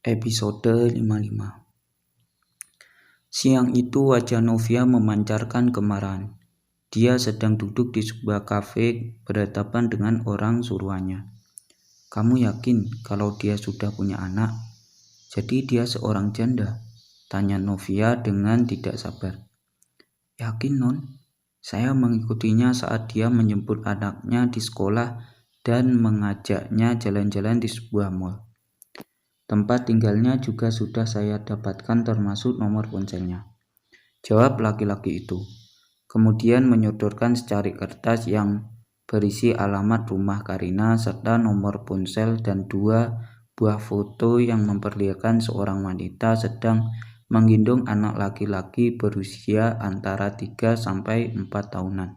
Episode 55. Siang itu wajah Novia memancarkan kemarahan. Dia sedang duduk di sebuah kafe berhadapan dengan orang suruhannya. "Kamu yakin kalau dia sudah punya anak? Jadi dia seorang janda?" tanya Novia dengan tidak sabar. "Yakin, Non. Saya mengikutinya saat dia menjemput anaknya di sekolah dan mengajaknya jalan-jalan di sebuah mal. Tempat tinggalnya juga sudah saya dapatkan termasuk nomor ponselnya," jawab laki-laki itu. Kemudian menyodorkan secari kertas yang berisi alamat rumah Karina serta nomor ponsel dan 2 buah foto yang memperlihatkan seorang wanita sedang menggendong anak laki-laki berusia antara 3 sampai 4 tahunan.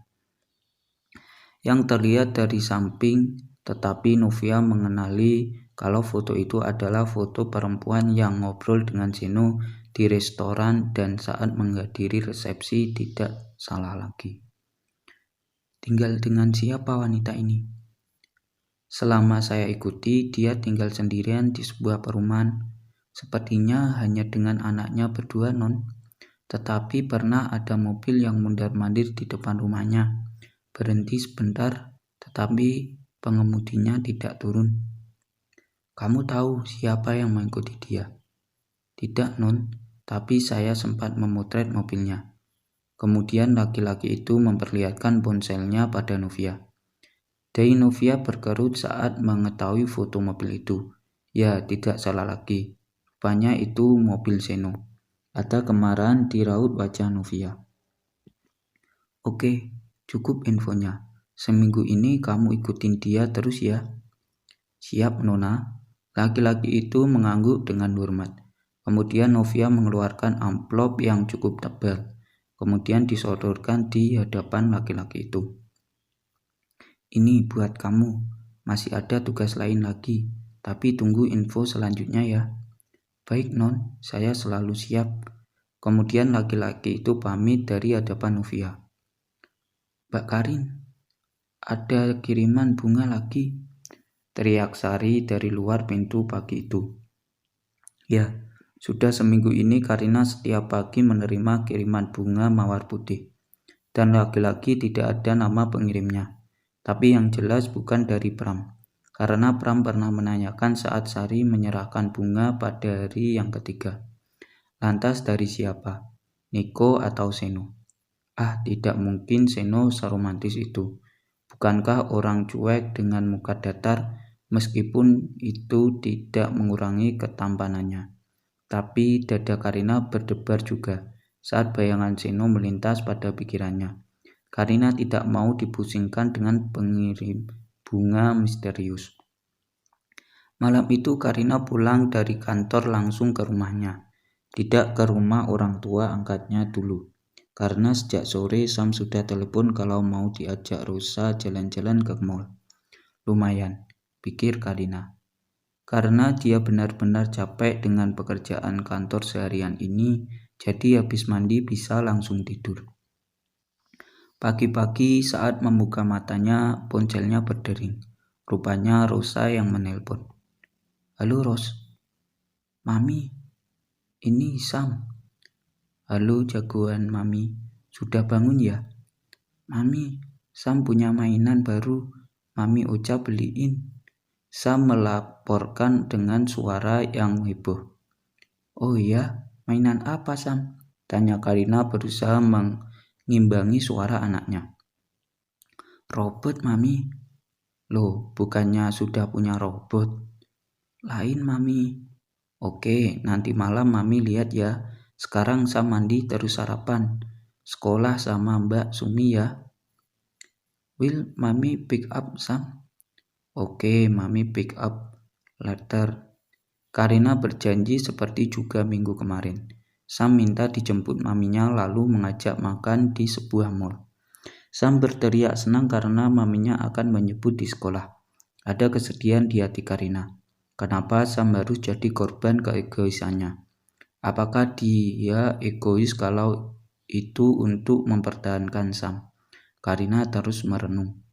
Yang terlihat dari samping, tetapi Novia mengenali kalau foto itu adalah foto perempuan yang ngobrol dengan Seno di restoran dan saat menghadiri resepsi. Tidak salah lagi. "Tinggal dengan siapa wanita ini?" "Selama saya ikuti, dia tinggal sendirian di sebuah perumahan. Sepertinya hanya dengan anaknya berdua, Non. Tetapi pernah ada mobil yang mondar-mandir di depan rumahnya. Berhenti sebentar, tetapi pengemudinya tidak turun." "Kamu tahu siapa yang mengikuti dia?" "Tidak, Non, tapi saya sempat memotret mobilnya." Kemudian laki-laki itu memperlihatkan ponselnya pada Novia. Dahi Novia berkerut saat mengetahui foto mobil itu. Ya, tidak salah lagi. Rupanya itu mobil Seno. Ada kemarahan di raut wajah Novia. "Oke, cukup infonya. Seminggu ini kamu ikutin dia terus ya?" "Siap, Nona." Laki-laki itu mengangguk dengan hormat. Kemudian Novia mengeluarkan amplop yang cukup tebal. Kemudian disodorkan di hadapan laki-laki itu. "Ini buat kamu. Masih ada tugas lain lagi. Tapi tunggu info selanjutnya ya." "Baik, Non. Saya selalu siap." Kemudian laki-laki itu pamit dari hadapan Novia. "Mbak Karin, ada kiriman bunga lagi," teriak Sari dari luar pintu pagi itu. Ya, sudah seminggu ini Karina setiap pagi menerima kiriman bunga mawar putih. Dan lagi-lagi tidak ada nama pengirimnya. Tapi yang jelas bukan dari Pram. Karena Pram pernah menanyakan saat Sari menyerahkan bunga pada hari yang ketiga. Lantas dari siapa? Niko atau Seno? Tidak mungkin Seno seromantis itu. Bukankah orang cuek dengan muka datar? Meskipun itu tidak mengurangi ketampanannya. Tapi dada Karina berdebar juga saat bayangan Seno melintas pada pikirannya. Karina tidak mau dipusingkan dengan pengirim bunga misterius. Malam itu Karina pulang dari kantor langsung ke rumahnya. Tidak ke rumah orang tua angkatnya dulu. Karena sejak sore Sam sudah telepon kalau mau diajak Rosa jalan-jalan ke mall. Lumayan, pikir Karina. Karena dia benar-benar capek dengan pekerjaan kantor seharian ini, jadi habis mandi bisa langsung tidur. Pagi-pagi saat membuka matanya, ponselnya berdering. Rupanya Rosa yang menelpon. "Halo Ros." "Mami, ini Sam." "Halo jagoan Mami, sudah bangun ya?" "Mami, Sam punya mainan baru, Mami Ocha beliin." Sam melaporkan dengan suara yang heboh. "Oh iya, mainan apa Sam?" tanya Karina berusaha mengimbangi suara anaknya. "Robot Mami." "Loh, bukannya sudah punya robot?" "Lain Mami." "Oke, nanti malam Mami lihat ya. Sekarang Sam mandi terus sarapan. Sekolah sama Mbak Sumi ya." "Will Mami pick up Sam?" "Oke, Mami pick up later." Karina berjanji seperti juga minggu kemarin. Sam minta dijemput maminya lalu mengajak makan di sebuah mall. Sam berteriak senang karena maminya akan menyebut di sekolah. Ada kesedihan di hati Karina. Kenapa Sam harus jadi korban keegoisannya? Apakah dia egois kalau itu untuk mempertahankan Sam? Karina terus merenung.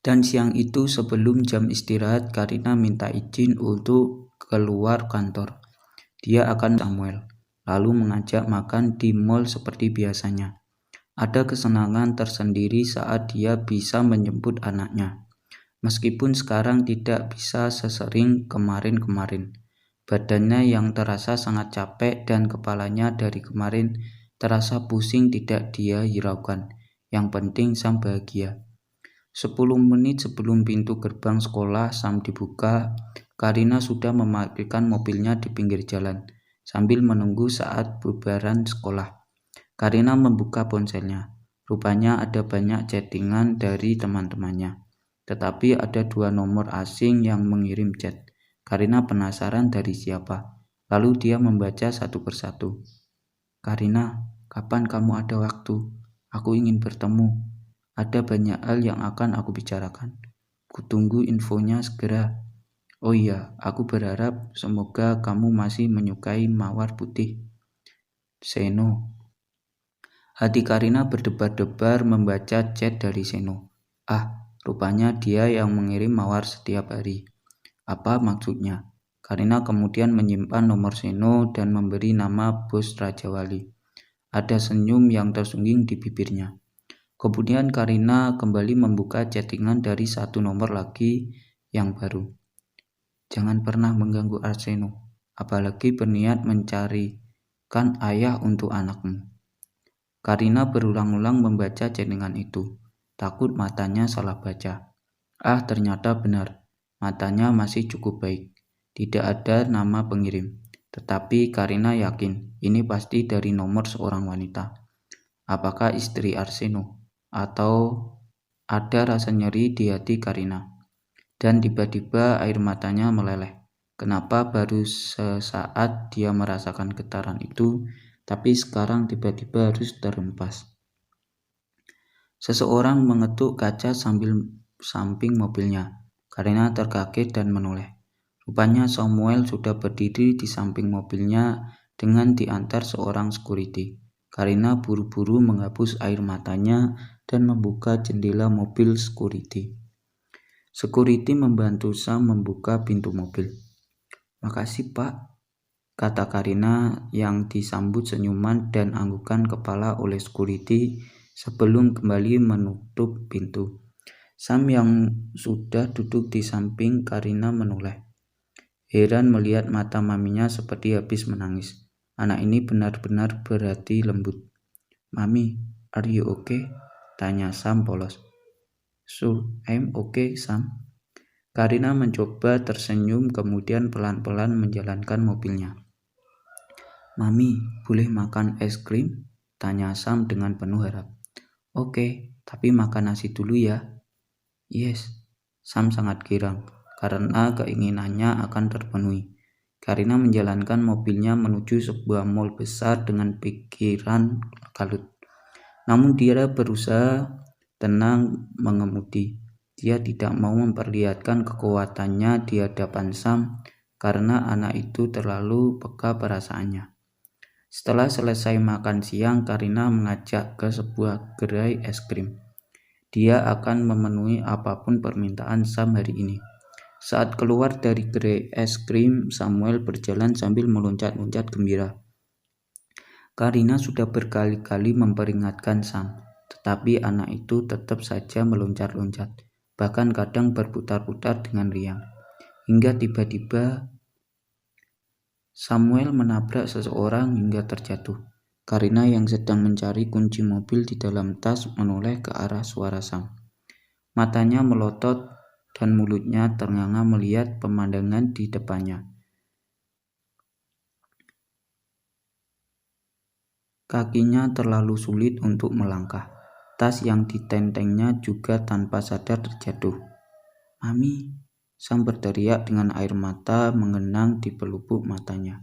Dan siang itu sebelum jam istirahat, Karina minta izin untuk keluar kantor. Dia akan Samuel, lalu mengajak makan di mall seperti biasanya. Ada kesenangan tersendiri saat dia bisa menjemput anaknya. Meskipun sekarang tidak bisa sesering kemarin-kemarin. Badannya yang terasa sangat capek dan kepalanya dari kemarin terasa pusing tidak dia hiraukan. Yang penting Sam bahagia. 10 menit sebelum pintu gerbang sekolah Sam dibuka, Karina sudah memarkirkan mobilnya di pinggir jalan sambil menunggu saat bubaran sekolah. Karina membuka ponselnya. Rupanya ada banyak chattingan dari teman-temannya. Tetapi ada 2 nomor asing yang mengirim chat. Karina penasaran dari siapa. Lalu dia membaca satu persatu. Karina, kapan kamu ada waktu? Aku ingin bertemu. Ada banyak hal yang akan aku bicarakan. Kutunggu infonya segera. Oh iya, aku berharap semoga kamu masih menyukai mawar putih. Seno. Hati Karina berdebar-debar membaca chat dari Seno. Rupanya dia yang mengirim mawar setiap hari. Apa maksudnya? Karina kemudian menyimpan nomor Seno dan memberi nama Bos Rajawali. Ada senyum yang tersungging di bibirnya. Kemudian Karina kembali membuka chattingan dari satu nomor lagi yang baru. Jangan pernah mengganggu Arseno, apalagi berniat mencarikan ayah untuk anakmu. Karina berulang-ulang membaca chattingan itu, takut matanya salah baca. Ternyata benar, matanya masih cukup baik. Tidak ada nama pengirim, tetapi Karina yakin ini pasti dari nomor seorang wanita. Apakah istri Arseno? Atau ada rasa nyeri di hati Karina. Dan tiba-tiba air matanya meleleh. Kenapa baru sesaat dia merasakan getaran itu, tapi sekarang tiba-tiba harus terhempas. Seseorang mengetuk kaca sambil samping mobilnya. Karina terkaget dan menoleh. Rupanya Samuel sudah berdiri di samping mobilnya dengan diantar seorang security. Karina buru-buru menghapus air matanya dan membuka jendela mobil security. Security membantu Sam membuka pintu mobil. Makasih Pak, kata Karina yang disambut senyuman dan anggukan kepala oleh security sebelum kembali menutup pintu. Sam yang sudah duduk di samping Karina menoleh. Heran melihat mata maminya seperti habis menangis. Anak ini benar-benar berhati lembut. Mami, are you okay? Tanya Sam polos. So, I'm okay, Sam. Karina mencoba tersenyum kemudian pelan-pelan menjalankan mobilnya. Mami, boleh makan es krim? Tanya Sam dengan penuh harap. Oke, tapi makan nasi dulu ya. Yes, Sam sangat girang karena keinginannya akan terpenuhi. Karina menjalankan mobilnya menuju sebuah mall besar dengan pikiran kalut. Namun dia berusaha tenang mengemudi. Dia tidak mau memperlihatkan kekuatannya di hadapan Sam karena anak itu terlalu peka perasaannya. Setelah selesai makan siang, Karina mengajak ke sebuah gerai es krim. Dia akan memenuhi apapun permintaan Sam hari ini. Saat keluar dari gerai es krim, Samuel berjalan sambil meloncat-loncat gembira. Karina sudah berkali-kali memperingatkan Sam, tetapi anak itu tetap saja meloncat-loncat, bahkan kadang berputar-putar dengan riang. Hingga tiba-tiba Samuel menabrak seseorang hingga terjatuh. Karina yang sedang mencari kunci mobil di dalam tas menoleh ke arah suara Sam. Matanya melotot dan mulutnya ternganga melihat pemandangan di depannya. Kakinya terlalu sulit untuk melangkah. Tas yang ditentengnya juga tanpa sadar terjatuh. Mami, Sam berteriak dengan air mata mengenang di pelupuk matanya.